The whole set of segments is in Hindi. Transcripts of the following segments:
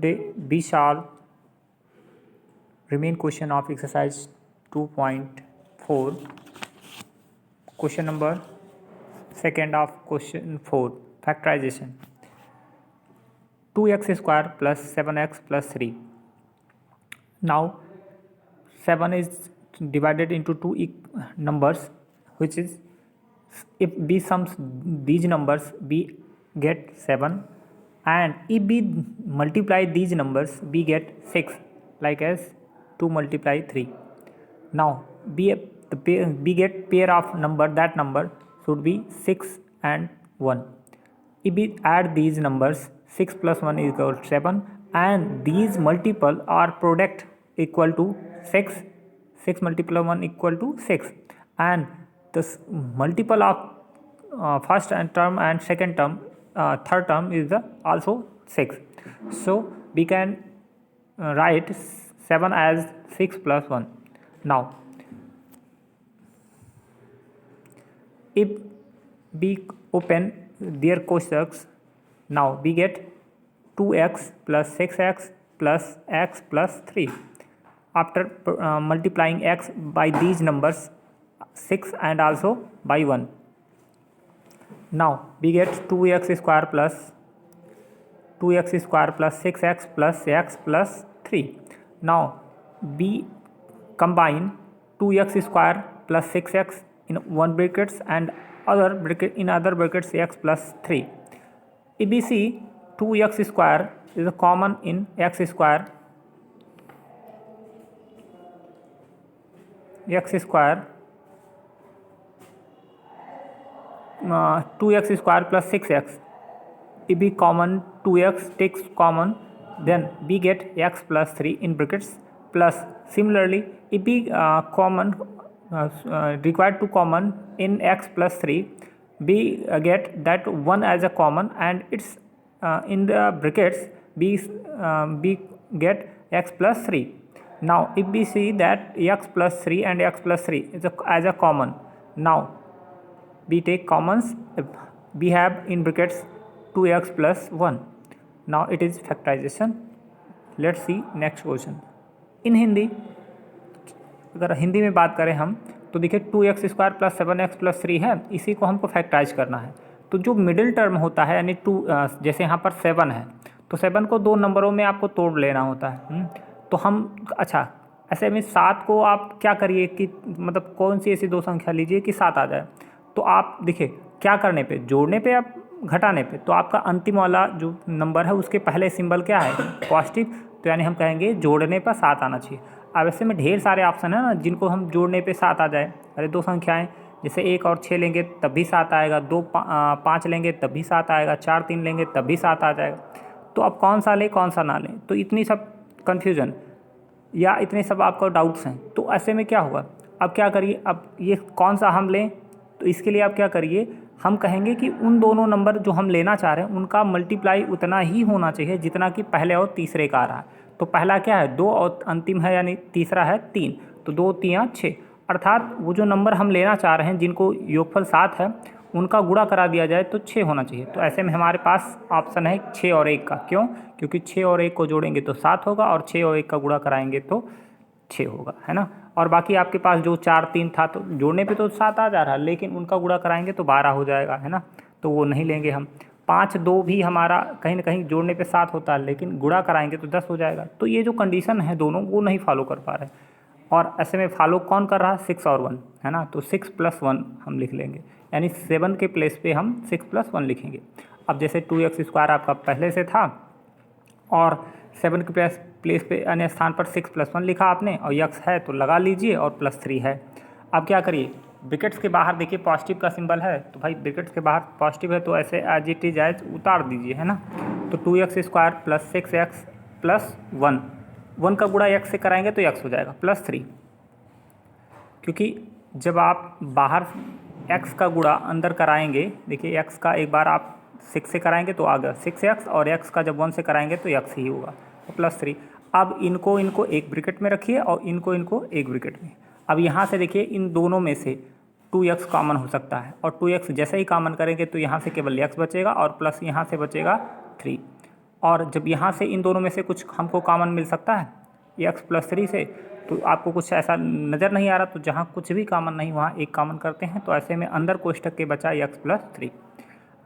Today we shall remain question of exercise 2.4, question number second of question 4, factorization. 2x square plus 7x plus 3. Now 7 is divided into two numbers, which is, if b sums these numbers, b get 7, and if b multiply these numbers, b get 6, like as 2 multiply 3. Now b get pair of number, that number should be 6 and 1. If we add these numbers, 6 plus 1 is equal to 7, and these multiple are product equal to 6. 6 multiple 1 equal to 6, and this multiple of first term and second term, third term is also 6. So we can write 7 as 6 plus 1. Now if we open their koshaks, now we get 2x plus 6x plus x plus 3. After multiplying x by these numbers, 6 and also by 1. Now we get 2x square plus 6x plus x plus 3. Now we combine 2x square plus 6x in one brackets and other bracket in other brackets x plus 3. If we see 2x square is a common in x square, 2x square plus 6x, if we common 2x takes common, then we get x plus 3 in brackets, plus similarly if we required to common in x plus 3, we get that 1 as a common, and it's in the brackets we get x plus 3. Now if we see that x plus 3 and x plus 3 is as a common, now we take commons, we have in brackets 2x plus 1. now it is factorization. Let's see next question. In Hindi, अगर हिंदी में बात करें हम तो देखिए 2x square plus 7x plus 3 है, इसी को हमको फैक्टराइज करना है। तो जो मिडिल टर्म होता है यानी 2, जैसे यहाँ पर 7 है तो 7 को दो नंबरों में आपको तोड़ लेना होता है। तो हम अच्छा ऐसे में 7 को आप क्या करिए कि मतलब कौन सी ऐसी दो संख्या लीजिए कि 7 आ जाए। तो आप देखिए क्या करने पे, जोड़ने पे या घटाने पे, तो आपका अंतिम वाला जो नंबर है उसके पहले सिंबल क्या है, पॉजिटिव, तो यानी हम कहेंगे जोड़ने पर 7 आना चाहिए। अब ऐसे में ढेर सारे ऑप्शन है ना जिनको हम जोड़ने पे 7 आ जाए। अरे दो संख्याएं जैसे 1 और 6 लेंगे तब भी 7 आएगा, 2 5 लेंगे तब भी 7 आएगा, 4 3 लेंगे तब भी 7 आ जाएगा। तो अब कौन सा लें कौन सा ना लें, तो इतनी सब कन्फ्यूज़न या इतने सब आपको डाउट्स हैं। तो ऐसे में क्या होगा, अब क्या करिए, अब ये कौन सा हम लें, तो इसके लिए आप क्या करिए, हम कहेंगे कि उन दोनों नंबर जो हम लेना चाह रहे हैं उनका मल्टीप्लाई उतना ही होना चाहिए जितना कि पहले और तीसरे का आ रहा है। तो पहला क्या है 2 और अंतिम है यानी तीसरा है 3, तो 2 3 6, अर्थात वो जो नंबर हम लेना चाह रहे हैं जिनको योगफल 7 है उनका गुणा करा दिया जाए तो 6 होना चाहिए। तो ऐसे में हमारे पास ऑप्शन है 6 और 1 का। क्यों? क्योंकि 6 और 1 को जोड़ेंगे तो 7 होगा और 6 और 1 का गुणा कराएंगे तो 6 होगा, है ना। और बाकी आपके पास जो 4 3 था तो जोड़ने पे तो 7 आ जा रहा है, लेकिन उनका गुणा कराएंगे तो 12 हो जाएगा, है ना, तो वो नहीं लेंगे हम। 5 2 भी हमारा कहीं ना कहीं जोड़ने पे 7 होता है, लेकिन गुणा कराएंगे तो 10 हो जाएगा। तो ये जो कंडीशन है दोनों वो नहीं फॉलो कर पा रहे, और ऐसे में फॉलो कौन कर रहा है, 6 और 1, है ना। तो 6 प्लस 1 हम लिख लेंगे, यानी 7 के प्लेस पे हम 6 प्लस 1 लिखेंगे। अब जैसे 2x स्क्वायर आपका पहले से था और 7 के प्लेस पे अन्य स्थान पर 6 प्लस 1 लिखा आपने, और x है तो लगा लीजिए और प्लस 3 है। अब क्या करिए, ब्रैकेट्स के बाहर देखिए पॉजिटिव का सिंबल है, तो भाई ब्रैकेट्स के बाहर पॉजिटिव है तो ऐसे एज इट इज एज उतार दीजिए, है ना। तो 2x square plus 6x plus 1 का गुणा x से कराएंगे तो x हो जाएगा प्लस 3, क्योंकि जब आप बाहर x का गुणा अंदर कराएंगे, देखिए x का एक बार आप 6 से कराएंगे तो आ गया 6x, और x का जब 1 से कराएंगे तो x ही होगा, तो प्लस 3। अब इनको एक ब्रैकेट में रखिए और इनको एक ब्रैकेट में। अब यहाँ से देखिए इन दोनों में से 2x कॉमन हो सकता है, और 2x जैसे ही कॉमन करेंगे तो यहाँ से केवल x बचेगा और प्लस यहाँ से बचेगा 3। और जब यहाँ से इन दोनों में से कुछ हमको कॉमन मिल सकता है x प्लस 3 से, तो आपको कुछ ऐसा नज़र नहीं आ रहा, तो जहाँ कुछ भी कॉमन नहीं वहाँ एक कॉमन करते हैं, तो ऐसे में अंदर कोष्ठक के बचा x प्लस 3।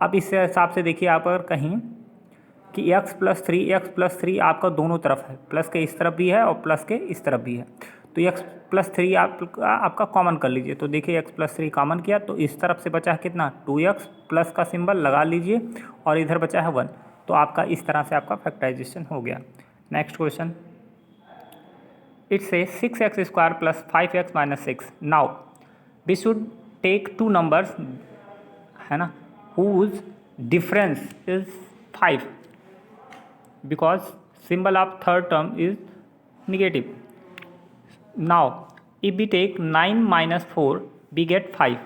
अब इस हिसाब से देखिए आप अगर कहीं कि x प्लस 3 आपका दोनों तरफ है, प्लस के इस तरफ भी है और प्लस के इस तरफ भी है, तो x प्लस 3 आपका कॉमन कर लीजिए। तो देखिए x प्लस 3 कॉमन किया तो इस तरफ से बचा है कितना 2x, प्लस का सिंबल लगा लीजिए और इधर बचा है 1, तो आपका इस तरह से आपका फैक्टराइजेशन हो गया। Next question, it say 6x² plus 5x minus 6। Now we should take two numbers, है ना, whose difference is 5 because symbol of third term is negative. Now if we take 9 minus 4 we get 5,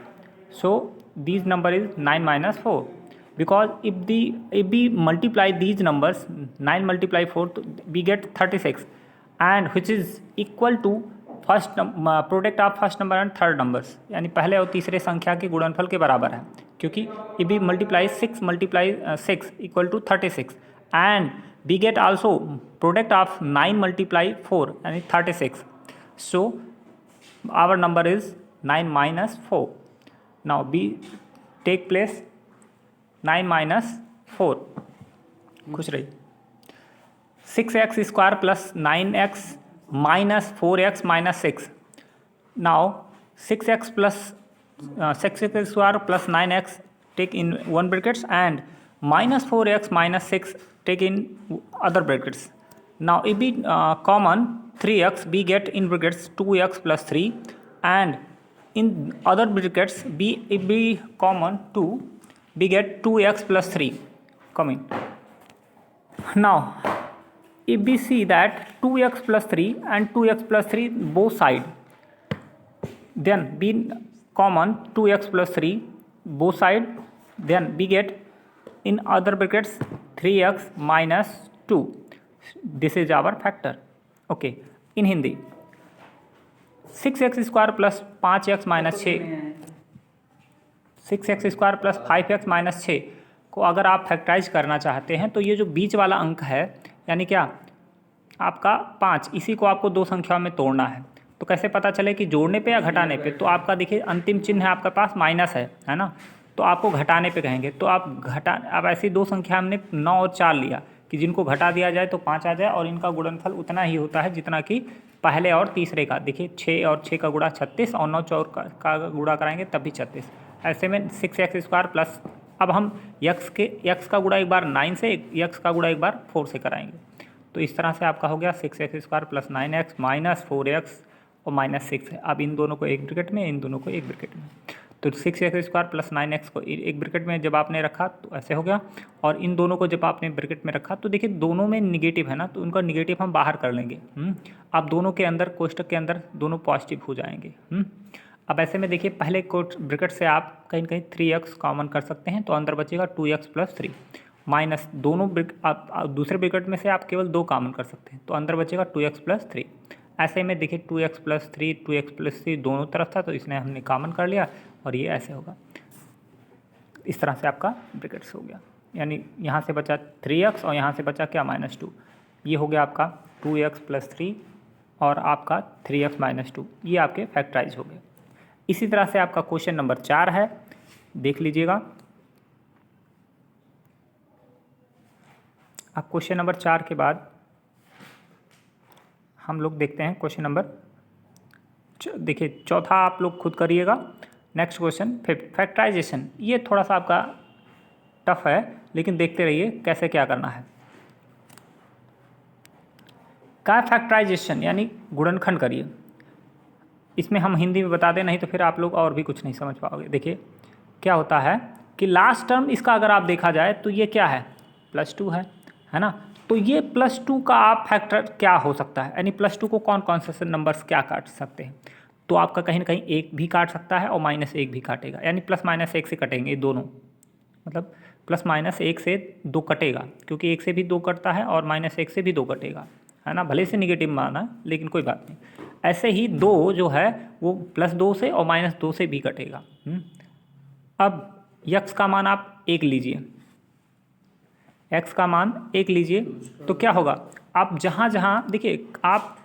so this number is 9 minus 4 because if we multiply these numbers 9 multiply 4 we get 36 and which is equal to first product of first number and third numbers, यानी पहले और तीसरे संख्या के गुणनफल के बराबर है, क्योंकि if we multiply 6 equal to 36 and we get also product of 9 multiply 4 यानी 36, so our number is 9 minus 4। Now we take place 9 minus 4, खुश रही, 6x² plus 9x minus 4x minus 6. Now 6x square plus 9x take in one brackets and minus 4x minus 6 take in other brackets. Now if we common 3x we get in brackets 2x plus 3 and in other brackets if we common 2 we get 2x plus 3 coming. Now if we see that 2x plus 3 and 2x plus 3 both side, then we common 2x plus 3 both side, then we get in other brackets 3x minus 2. This is our factor. Okay, in Hindi 6x square plus 5x minus 6, 6x square plus 5x minus 6 को अगर आप फैक्टराइज करना चाहते हैं तो ये जो बीच वाला अंक है यानी क्या आपका 5, इसी को आपको दो संख्याओं में तोड़ना है। तो कैसे पता चले कि जोड़ने पे या घटाने पे, तो आपका देखिए अंतिम चिन्ह है आपके पास माइनस है ना, तो आपको घटाने पे कहेंगे। तो आप अब ऐसी दो संख्या हमने 9 और 4 लिया कि जिनको घटा दिया जाए तो 5 आ जाए और इनका गुणनफल उतना ही होता है जितना कि पहले और तीसरे का। देखिए 6 और 6 का गुणा 36 और 9 4 का गुणा कराएंगे तब भी 36। ऐसे में 6x² प्लस, अब हम x का गुणा एक बार 9 से, x का गुणा एक बार 4 से कराएंगे, तो इस तरह से आपका हो गया 6x² plus 9x minus 4x और माइनस 6 है। अब इन दोनों को एक ब्रैकेट में, इन दोनों को एक ब्रैकेट में, तो 6x² प्लस 9x को एक ब्रैकेट में जब आपने रखा तो ऐसे हो गया, और इन दोनों को जब आपने ब्रैकेट में रखा तो देखिए दोनों में निगेटिव है ना, तो उनका निगेटिव हम बाहर कर लेंगे। अब दोनों के अंदर कोष्टक के अंदर दोनों पॉजिटिव हो जाएंगे। अब ऐसे में देखिए पहले ब्रैकेट से आप कहीं कहीं 3x कॉमन कर सकते हैं, तो अंदर बचेगा 2x प्लस 3 माइनस दोनों दूसरे ब्रैकेट में से आप केवल 2 कॉमन कर सकते हैं, तो अंदर बचेगा 2x प्लस 3। ऐसे में देखिए 2x प्लस 3 दोनों तरफ था, तो इसने हमने कॉमन कर लिया और ये ऐसे होगा। इस तरह से आपका ब्रैकेट्स हो गया, यानी यहाँ से बचा 3x और यहाँ से बचा क्या -2, ये हो गया आपका 2x प्लस 3 और आपका 3x माइनस 2, ये आपके फैक्टराइज हो गए। इसी तरह से आपका क्वेश्चन नंबर 4 है, देख लीजिएगा। अब क्वेश्चन नंबर 4 के बाद हम लोग देखते हैं क्वेश्चन नंबर, देखिए चौथा आप लोग खुद करिएगा। नेक्स्ट क्वेश्चन फैक्टराइजेशन, ये थोड़ा सा आपका टफ है, लेकिन देखते रहिए कैसे क्या करना है। का फैक्टराइजेशन यानी गुणनखंड करिए, इसमें हम हिंदी में बता दें, नहीं तो फिर आप लोग और भी कुछ नहीं समझ पाओगे। देखिए क्या होता है कि लास्ट टर्म इसका अगर आप देखा जाए तो ये क्या है +2 है ना, तो ये +2 का आप फैक्टर क्या हो सकता है, यानी +2 को कौन कौन से नंबर्स क्या काट सकते हैं, तो आपका कहीं ना कहीं 1 भी काट सकता है और -1 भी काटेगा, यानी +-1 से कटेंगे दोनों, मतलब +-1 से 2 कटेगा, क्योंकि 1 से भी 2 कटता है और -1 से भी 2 कटेगा, है ना, भले से निगेटिव माना लेकिन कोई बात नहीं। ऐसे ही 2 जो है वो +2 से और -2 से भी कटेगा। अब x का मान आप 1 लीजिए, x का मान 1 लीजिए तो क्या होगा, आप जहाँ जहाँ देखिए आप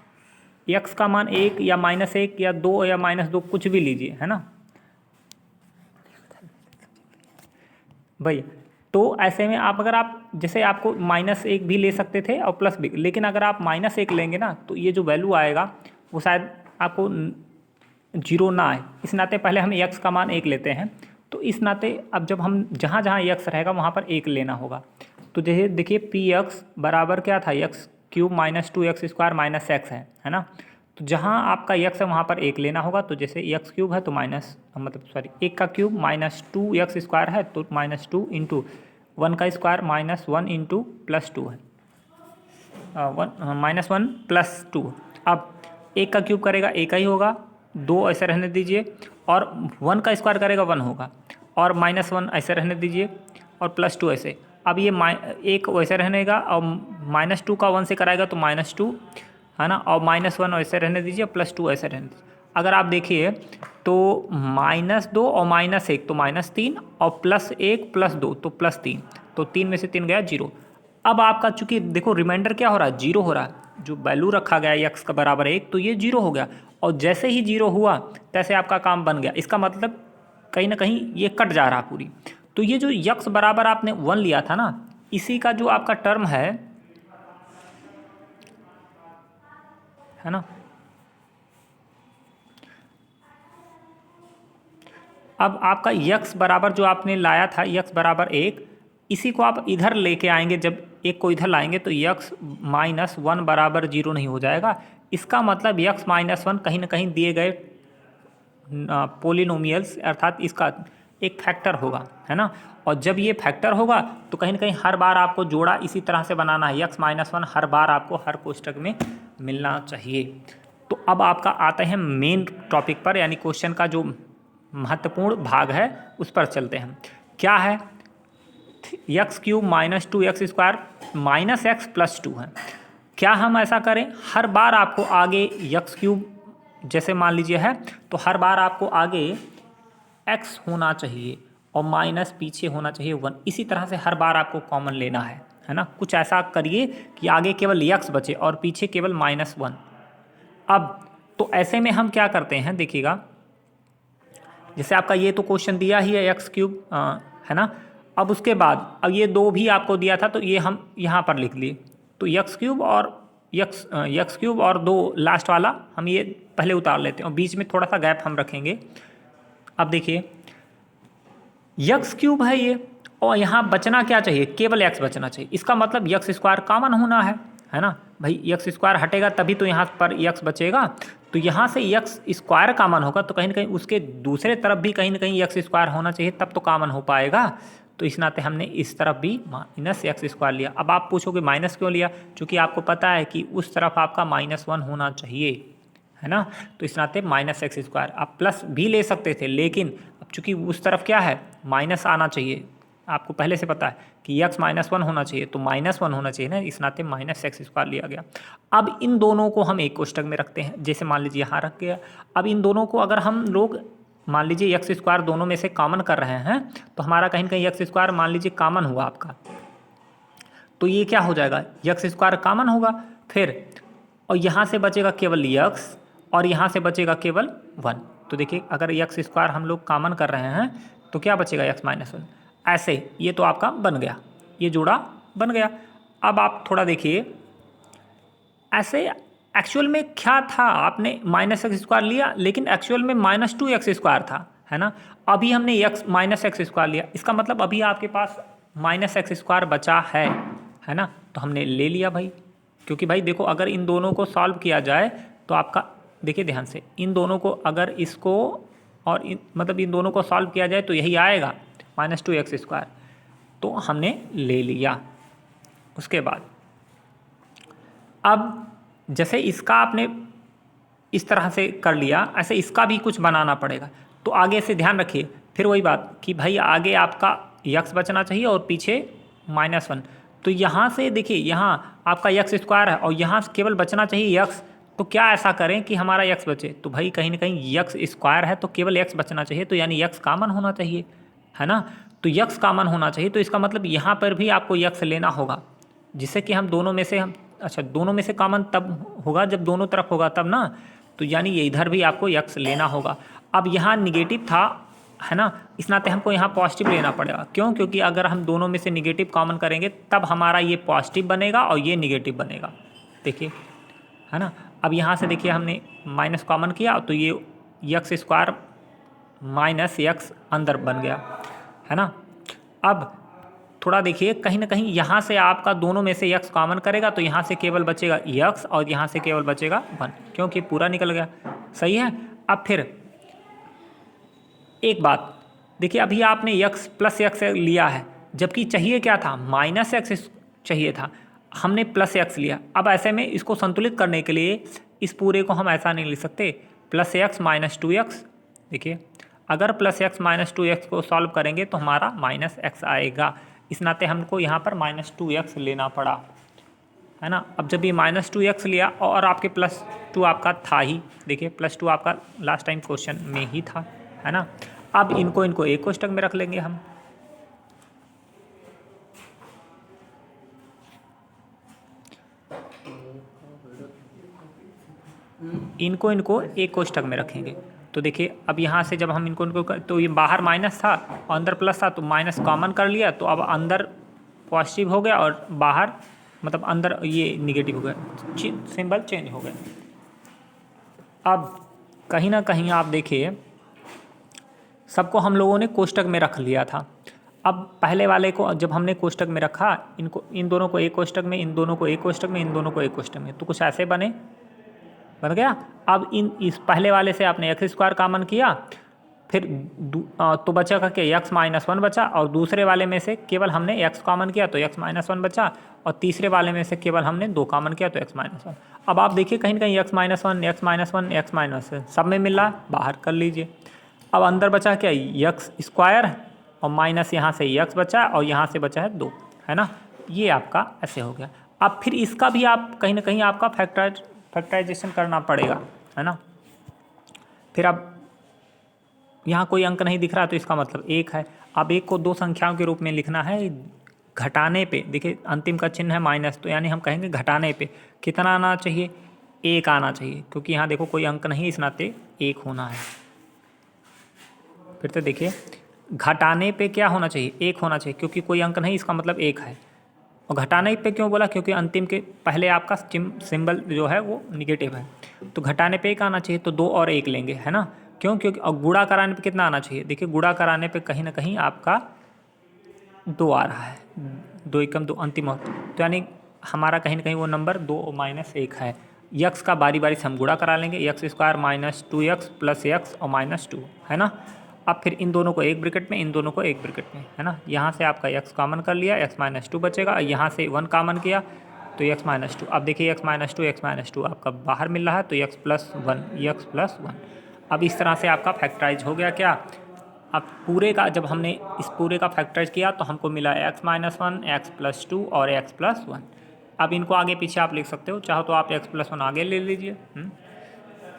x का मान 1 या -1 या 2 या -2 कुछ भी लीजिए, है ना भाई। तो ऐसे में आप अगर आप जैसे आपको -1 भी ले सकते थे और प्लस भी, लेकिन अगर आप -1 लेंगे ना तो ये जो वैल्यू आएगा वो शायद आपको 0 ना आए। इस नाते पहले हम x का मान 1 लेते हैं। तो इस नाते अब जब हम जहाँ जहाँ x रहेगा वहाँ पर 1 लेना होगा। तो जैसे देखिए px बराबर क्या था, x cube -2x square minus x है ना। तो जहाँ आपका x है वहाँ पर 1 लेना होगा। तो जैसे x क्यूब है तो एक का क्यूब -2x स्क्वायर है तो -2 इंटू 1 का स्क्वायर -1 इंटू +2 है, -1 +2। अब 1 का क्यूब करेगा 1 का ही होगा, 2 ऐसे रहने दीजिए, और 1 का स्क्वायर करेगा 1 होगा, और -1 ऐसे रहने दीजिए, और +2 ऐसे। अब ये 1 वैसे रहनेगा, और -2 का 1 से कराएगा तो -2 है ना, और -1 ऐसे रहने दीजिए, +2 ऐसे रहने दीजिए। अगर आप देखिए तो -2 और -1 तो -3, और +1 +2 तो +3, तो 3 में से 3 गया 0। अब आपका चूंकि देखो रिमाइंडर क्या हो रहा है, 0 हो रहा है। जो वैल्यू रखा गया है x का बराबर 1 तो ये 0 हो गया, और जैसे ही 0 हुआ तैसे आपका काम बन गया। इसका मतलब कहीं ना कहीं ये कट जा रहा पूरी। तो ये जो x बराबर आपने 1 लिया था ना, इसी का जो आपका टर्म है ना, अब आपका x बराबर जो आपने लाया था x बराबर 1, इसी को आप इधर लेके आएंगे। जब 1 को इधर लाएंगे तो x -1 बराबर 0 नहीं हो जाएगा। इसका मतलब x -1 कहीं ना कहीं दिए गए पोलिनोमियल्स अर्थात इसका एक फैक्टर होगा, है ना। और जब ये फैक्टर होगा तो कहीं ना कहीं हर बार आपको जोड़ा इसी तरह से बनाना है। x -1 हर बार आपको हर कोष्टक में मिलना चाहिए। तो अब आपका आते हैं मेन टॉपिक पर, यानी क्वेश्चन का जो महत्वपूर्ण भाग है उस पर चलते हैं। क्या है, x cube -2x square -x +2 है। क्या हम ऐसा करें, हर बार आपको आगे x क्यूब जैसे मान लीजिए है तो हर बार आपको आगे x होना चाहिए और माइनस पीछे होना चाहिए 1। इसी तरह से हर बार आपको कॉमन लेना है ना। कुछ ऐसा करिए कि आगे केवल x बचे और पीछे केवल -1। अब तो ऐसे में हम क्या करते हैं देखिएगा, जैसे आपका ये तो क्वेश्चन दिया ही है x क्यूब है ना। अब उसके बाद अब ये 2 भी आपको दिया था तो ये हम यहाँ पर लिख लिए। तो x क्यूब और x क्यूब और 2 लास्ट वाला हम ये पहले उतार लेते हैं और बीच में थोड़ा सा गैप हम रखेंगे। अब देखिए x क्यूब है ये, और यहाँ बचना क्या चाहिए, केवल x बचना चाहिए। इसका मतलब x स्क्वायर कॉमन होना है ना भाई। x स्क्वायर हटेगा तभी तो यहाँ पर x बचेगा। तो यहाँ से x स्क्वायर कॉमन होगा तो कहीं ना कहीं उसके दूसरे तरफ भी कहीं ना कहीं x स्क्वायर होना चाहिए, तब तो कॉमन हो पाएगा। तो इस नाते हमने इस तरफ भी -x स्क्वायर लिया। अब आप पूछोगे माइनस क्यों लिया, क्योंकि आपको पता है कि उस तरफ आपका -1 होना चाहिए, है ना। तो इस नाते -x स्क्वायर। आप प्लस भी ले सकते थे, लेकिन अब चूंकि उस तरफ क्या है माइनस आना चाहिए, आपको पहले से पता है कि x -1 होना चाहिए तो -1 होना चाहिए ना, इस नाते -x स्क्वायर लिया गया। अब इन दोनों को हम एक कोष्टक में रखते हैं, जैसे मान लीजिए यहाँ रख गया। अब इन दोनों को अगर हम लोग मान लीजिए x स्क्वायर दोनों में से कॉमन कर रहे हैं तो हमारा कहीं ना कहीं x स्क्वायर मान लीजिए कॉमन हुआ आपका, तो ये क्या हो जाएगा x स्क्वायर कॉमन होगा फिर, और यहाँ से बचेगा केवल x और यहाँ से बचेगा केवल 1। तो देखिए अगर x स्क्वायर हम लोग कॉमन कर रहे हैं तो क्या बचेगा x -1। ऐसे ये तो आपका बन गया, ये जोड़ा बन गया। अब आप थोड़ा देखिए ऐसे एक्चुअल में क्या था, आपने -x स्क्वायर लिया लेकिन एक्चुअल में -2x स्क्वायर था, है ना। अभी हमने -x स्क्वायर लिया, इसका मतलब अभी आपके पास -x स्क्वायर बचा है ना। तो हमने ले लिया भाई, क्योंकि भाई देखो अगर इन दोनों को सॉल्व किया जाए तो आपका देखिए ध्यान से, इन दोनों को अगर इसको और मतलब इन दोनों को सॉल्व किया जाए तो यही आएगा -2x स्क्वायर, तो हमने ले लिया। उसके बाद अब जैसे इसका आपने इस तरह से कर लिया, ऐसे इसका भी कुछ बनाना पड़ेगा। तो आगे से ध्यान रखिए, फिर वही बात कि भाई आगे आपका x बचना चाहिए और पीछे -1। तो यहाँ से देखिए यहाँ आपका x स्क्वायर है और यहाँ केवल बचना चाहिए x। तो क्या ऐसा करें कि हमारा x बचे, तो भाई कहीं ना कहीं x स्क्वायर है तो केवल x बचना चाहिए, तो यानी x कॉमन होना चाहिए, है ना। तो यक्स कॉमन होना चाहिए, तो इसका मतलब यहाँ पर भी आपको यक्स लेना होगा, जिससे कि हम दोनों में से दोनों में से कॉमन तब होगा जब दोनों तरफ होगा तब ना, तो यानी ये इधर भी आपको यक्स लेना होगा। अब यहाँ निगेटिव था, है ना, इस नाते हमको यहाँ पॉजिटिव लेना पड़ेगा। क्यों? क्योंकि अगर हम दोनों में से निगेटिव कॉमन करेंगे तब हमारा ये पॉजिटिव बनेगा और ये निगेटिव बनेगा। देखिए, है ना। अब यहाँ से देखिए हमने माइनस कॉमन किया तो ये यक्स स्क्वायर माइनस यक्स अंदर बन गया, है ना। अब थोड़ा देखिए, कहीं ना कहीं यहाँ से आपका दोनों में से यक्स कॉमन करेगा तो यहाँ से केवल बचेगा यक्स और यहाँ से केवल बचेगा 1, क्योंकि पूरा निकल गया। सही है। अब फिर एक बात देखिए, अभी आपने यक्स प्लस यक्स लिया है, जबकि चाहिए क्या था, माइनस यक्स चाहिए था, हमने प्लस यक्स लिया। अब ऐसे में इसको संतुलित करने के लिए इस पूरे को हम ऐसा नहीं लिख सकते प्लस एक्स माइनस 2x। देखिए, अगर प्लस एक्स माइनस 2x को सॉल्व करेंगे तो हमारा माइनस एक्स आएगा, इस नाते हमको यहाँ पर माइनस 2x लेना पड़ा, है ना। अब जब ये माइनस 2x लिया और आपके प्लस 2 आपका था ही, देखिए प्लस 2 आपका लास्ट टाइम क्वेश्चन में ही था, है ना। अब इनको एक कोष्टक में रख लेंगे हम, इनको एक कोष्टक में रखेंगे। तो देखिए, अब यहाँ से जब हम इनको तो ये बाहर माइनस था और अंदर प्लस था, तो माइनस कॉमन कर लिया तो अब अंदर पॉजिटिव हो गया और बाहर मतलब अंदर ये निगेटिव हो गया, सिंबल चेंज हो गया। अब कहीं ना कहीं आप देखिए, सबको हम लोगों ने कोष्टक में रख लिया था। अब पहले वाले को जब हमने कोष्टक में रखा, इन दोनों को एक कोष्टक में, इन दोनों को एक कोष्टक में, इन दोनों को एक कोष्टक में, तो कुछ ऐसे बन गया। अब इस पहले वाले से आपने एक्स स्क्वायर कॉमन किया, फिर तो बचा का क्या, एक्स माइनस 1 बचा, और दूसरे वाले में से केवल हमने एक्स कॉमन किया तो एक्स माइनस 1 बचा, और तीसरे वाले में से केवल हमने 2 कॉमन किया तो एक्स माइनस 1। अब आप देखिए कहीं ना कहीं x minus 1 x minus 1 x minus 1 सब में मिल रहा, बाहर कर लीजिए। अब अंदर बचा क्या, एक्स स्क्वायर और माइनस यहाँ से एक्स बचा और यहाँ से बचा है 2, है ना। ये आपका ऐसे हो गया। अब फिर इसका भी आप कहीं ना कहीं आपका फैक्टराइजेशन करना पड़ेगा, है ना। फिर अब यहाँ कोई अंक नहीं दिख रहा तो इसका मतलब 1 है। अब 1 को 2 संख्याओं के रूप में लिखना है, घटाने पे देखिए अंतिम का चिन्ह है माइनस, तो यानी हम कहेंगे घटाने पे कितना आना चाहिए, 1 आना चाहिए, क्योंकि यहाँ देखो कोई अंक नहीं, इस नाते 1 होना है। फिर तो देखिए, घटाने पे क्या होना चाहिए, 1 होना चाहिए, क्योंकि कोई अंक नहीं, इसका मतलब 1 है। और घटाने पे क्यों बोला, क्योंकि अंतिम के पहले आपका सिंबल जो है वो निगेटिव है, तो घटाने पे 1 आना चाहिए, तो 2 और 1 लेंगे, है ना। क्यों? क्योंकि और गुणा कराने पे कितना आना चाहिए, देखिए गुणा कराने पे कहीं ना कहीं आपका 2 आ रहा है, 2 एकम 2 अंतिम और, तो यानी हमारा कहीं ना कहीं वो नंबर 2 माइनस 1 है। यक्स का बारी बारी से हम गुणा करा लेंगे, x square minus 2x plus x और माइनस 2, है ना। अब फिर इन दोनों को एक ब्रैकेट में, इन दोनों को एक ब्रैकेट में, है ना। यहाँ से आपका x कॉमन कर लिया, x माइनस 2 बचेगा, यहाँ से 1 कॉमन किया तो x माइनस 2। अब देखिए x माइनस 2 आपका बाहर मिल रहा है, तो x प्लस 1। अब इस तरह से आपका फैक्टराइज हो गया क्या। अब पूरे का जब हमने इस पूरे का फैक्टराइज किया तो हमको मिला x माइनस 1, x प्लस 2 और x प्लस 1। अब इनको आगे पीछे आप लिख सकते हो, चाहो तो आप x प्लस 1 आगे ले लीजिए,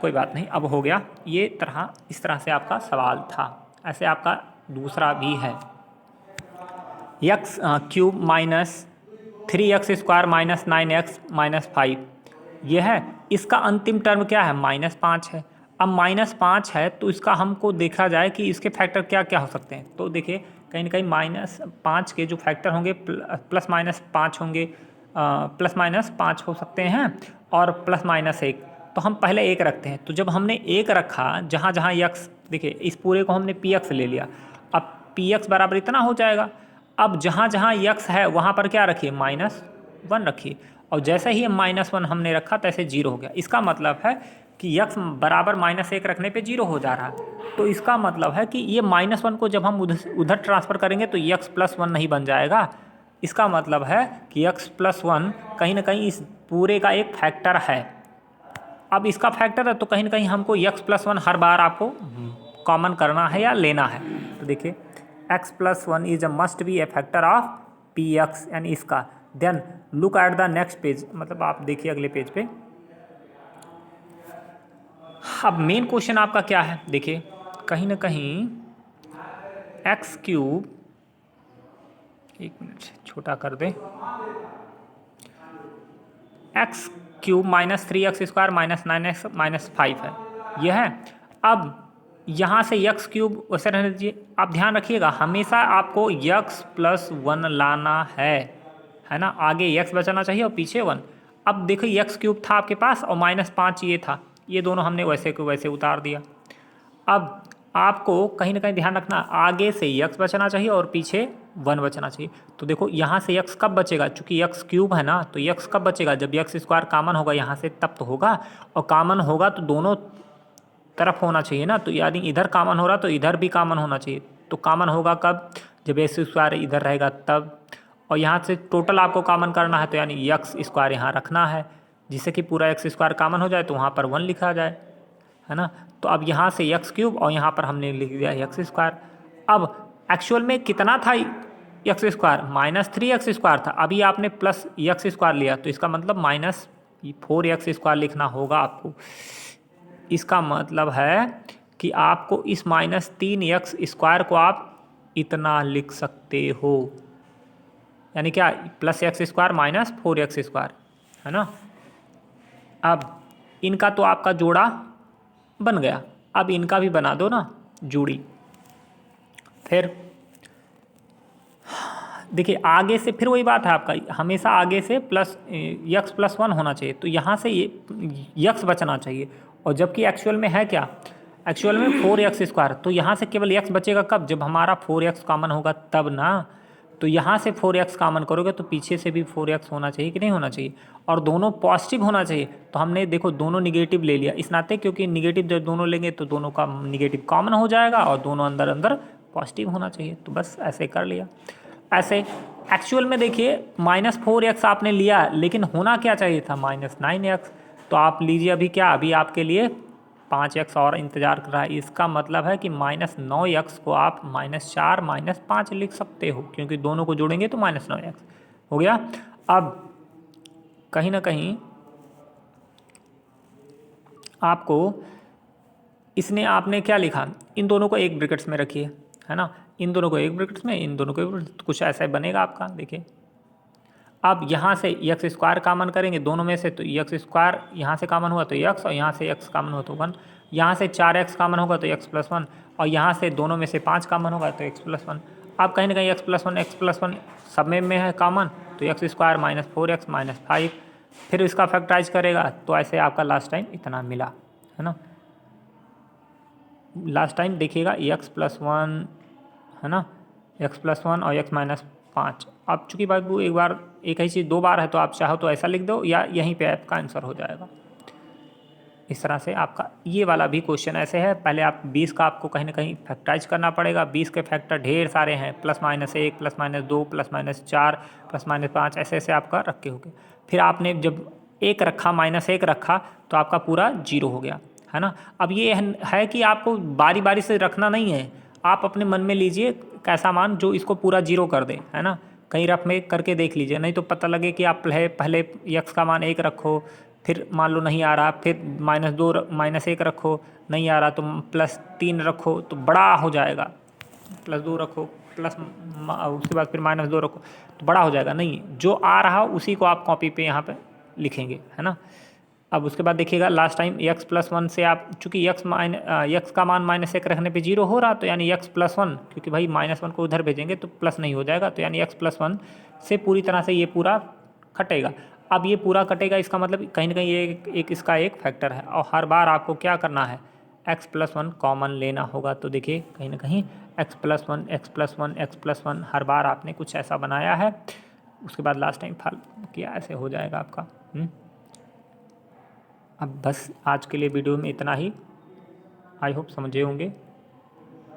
कोई बात नहीं। अब हो गया ये इस तरह से आपका सवाल था। ऐसे आपका दूसरा भी है, x cube minus 3x square minus 9x minus 5, ये है। इसका अंतिम टर्म क्या है, -5 है। अब -5 है तो इसका हमको देखा जाए कि इसके फैक्टर क्या क्या हो सकते हैं। तो देखिए कहीं ना कहीं -5 के जो फैक्टर होंगे प्लस माइनस 5 होंगे, प्लस माइनस 5 हो सकते हैं और प्लस माइनस 1। तो हम पहले 1 रखते हैं, तो जब हमने 1 रखा, जहाँ जहाँ यक्स, देखिए इस पूरे को हमने px ले लिया, अब px बराबर इतना हो जाएगा। अब जहाँ जहाँ यक्स है वहाँ पर क्या रखिए, -1 रखिए, और जैसे ही -1 हमने रखा तैसे 0 हो गया। इसका मतलब है कि यक्स बराबर -1 रखने पे 0 हो जा रहा है। तो इसका मतलब है कि ये -1 को जब हम उधर ट्रांसफ़र करेंगे तो यक्स प्लस 1 नहीं बन जाएगा। इसका मतलब है कि यक्स प्लस 1 कहीं ना कहीं इस पूरे का एक फैक्टर है। अब इसका फैक्टर है तो कहीं ना कहीं हमको यक्स प्लस 1 हर बार आपको कॉमन करना है या लेना है। तो देखिए x plus 1 is a must be a factor of px, यानी इसका। Then look at the next page, मतलब आप देखिए अगले पेज पे। अब मेन क्वेश्चन आपका क्या है, देखिए कहीं ना कहीं x क्यूब एक मिनट छोटा कर दें। X cube minus 3x square minus 9x minus 5 है, यह है। अब यहाँ से एक्स क्यूब वैसे रहने दीजिए। आप ध्यान रखिएगा हमेशा आपको x प्लस 1 लाना है ना। आगे x बचाना चाहिए और पीछे 1। अब देखो एक्स क्यूब था आपके पास और माइनस 5 ये था, ये दोनों हमने वैसे को वैसे उतार दिया। अब आपको कहीं ना कहीं ध्यान रखना, आगे से x बचना चाहिए और पीछे 1 बचना चाहिए। तो देखो यहाँ से x कब बचेगा, चूंकि x क्यूब है ना, तो x कब बचेगा, जब x स्क्वायर कॉमन होगा यहाँ से तब तो होगा। और कॉमन होगा तो दोनों तरफ होना चाहिए ना, तो यानी इधर कॉमन हो रहा तो इधर भी कॉमन होना चाहिए। तो कॉमन होगा कब, जब एक्स स्क्वायर इधर रहेगा तब। और यहाँ से टोटल आपको कॉमन करना है, तो यानी एक्स स्क्वायर यहाँ रखना है, जिससे कि पूरा एक्स स्क्वायर कॉमन हो जाए तो वहाँ पर 1 लिखा जाए, है ना। तो अब यहाँ से एक्स क्यूब और यहाँ पर हमने लिख दिया एक्स स्क्वायर। अब एक्चुअल में कितना था x square, minus 3x square था। अभी आपने प्लस एक्स स्क्वायर लिया तो इसका मतलब माइनस 4x स्क्वायर लिखना होगा आपको। इसका मतलब है कि आपको इस माइनस 3x स्क्वायर को आप इतना लिख सकते हो, यानी क्या, plus x square minus 4x square, है ना। अब इनका तो आपका जोड़ा बन गया, अब इनका भी बना दो ना जोड़ी। फिर देखिए आगे से फिर वही बात है आपका, हमेशा आगे से प्लस x प्लस 1 होना चाहिए, तो यहाँ से ये x बचना चाहिए। और जबकि एक्चुअल में है क्या, एक्चुअल में 4x स्क्वायर, तो यहाँ से केवल x बचेगा कब, जब हमारा 4x कॉमन होगा तब ना। तो यहाँ से 4x कॉमन करोगे तो पीछे से भी 4x होना चाहिए कि नहीं होना चाहिए, और दोनों पॉजिटिव होना चाहिए। तो हमने देखो दोनों निगेटिव ले लिया इस नाते, क्योंकि निगेटिव जब दोनों लेंगे तो दोनों का निगेटिव कॉमन हो जाएगा और दोनों अंदर अंदर पॉजिटिव होना चाहिए। तो बस ऐसे कर लिया। ऐसे एक्चुअल में देखिए माइनस 4x आपने लिया, लेकिन होना क्या चाहिए था, माइनस 9x। तो आप लीजिए अभी क्या, अभी आपके लिए 5x और इंतज़ार कर रहा है। इसका मतलब है कि माइनस 9x को आप माइनस 4 माइनस 5 लिख सकते हो, क्योंकि दोनों को जोड़ेंगे तो माइनस 9x हो गया। अब कहीं ना कहीं आपको इसने आपने क्या लिखा, इन दोनों को एक ब्रैकेट्स में रखिए, है ना, इन दोनों को एक ब्रैकेट्स में, इन दोनों को एक ब्रैकेट्स, कुछ ऐसा बनेगा आपका। देखिए अब यहाँ से एक्स स्क्वायर कॉमन करेंगे दोनों में से, तो एक्स स्क्वायर यहाँ से कॉमन हुआ तो एक्स, और यहाँ से एक्स कॉमन हुआ तो 1। यहाँ से 4x कॉमन होगा तो एक्स प्लस 1, और यहाँ से दोनों में से 5 कॉमन होगा तो एक्स प्लस 1। अब कहीं ना कहीं एक्स प्लस वन सब में है कॉमन, तो x square minus 4x minus 5। फिर इसका फैक्टराइज करेगा तो ऐसे आपका लास्ट टाइम इतना मिला, है ना। लास्ट टाइम देखिएगा एक्स प्लस 1, है ना, एक्स प्लस 1 और एक्स माइनस 5। अब चूँकि बाबू एक बार एक ही चीज़ 2 बार है, तो आप चाहो तो ऐसा लिख दो या यहीं पे आपका आंसर हो जाएगा। इस तरह से आपका ये वाला भी क्वेश्चन ऐसे है। पहले आप 20 का आपको कहीं ना कहीं फैक्टराइज करना पड़ेगा। 20 के फैक्टर ढेर सारे हैं, plus minus 1 plus minus 2 plus minus 4 plus minus 5, ऐसे ऐसे आपका रखे होंगे। फिर आपने जब एक रखा माइनस 1 रखा तो आपका पूरा 0 हो गया, है ना। अब ये है कि आपको बारी बारी से रखना नहीं है, आप अपने मन में लीजिए कैसा मान जो इसको पूरा 0 कर दे, है ना। कहीं रफ में करके देख लीजिए, नहीं तो पता लगे कि आप पहले x का मान 1 रखो, फिर मान लो नहीं आ रहा, फिर माइनस 1 रखो, नहीं आ रहा तो प्लस 3 रखो तो बड़ा हो जाएगा, प्लस 2 रखो, प्लस उसके बाद फिर माइनस 2 रखो तो बड़ा हो जाएगा। नहीं, जो आ रहा उसी को आप कॉपी पे यहाँ पे लिखेंगे, है ना। अब उसके बाद देखिएगा लास्ट टाइम x प्लस 1 से आप चूँकि x का मान माइनस 1 रखने पे 0 हो रहा, तो यानी x प्लस 1, क्योंकि भाई माइनस 1 को उधर भेजेंगे तो प्लस नहीं हो जाएगा, तो यानी x प्लस 1 से पूरी तरह से ये पूरा कटेगा। अब ये पूरा कटेगा, इसका मतलब कहीं ना कहीं ये एक इसका एक फैक्टर है, और हर बार आपको क्या करना है, x प्लस 1 कॉमन लेना होगा। तो देखिए कहीं ना कहीं x plus 1 x plus 1 x plus 1 हर बार आपने कुछ ऐसा बनाया है। उसके बाद लास्ट टाइम फाल किया, ऐसे हो जाएगा आपका। अब बस आज के लिए वीडियो में इतना ही। आई होप समझे होंगे।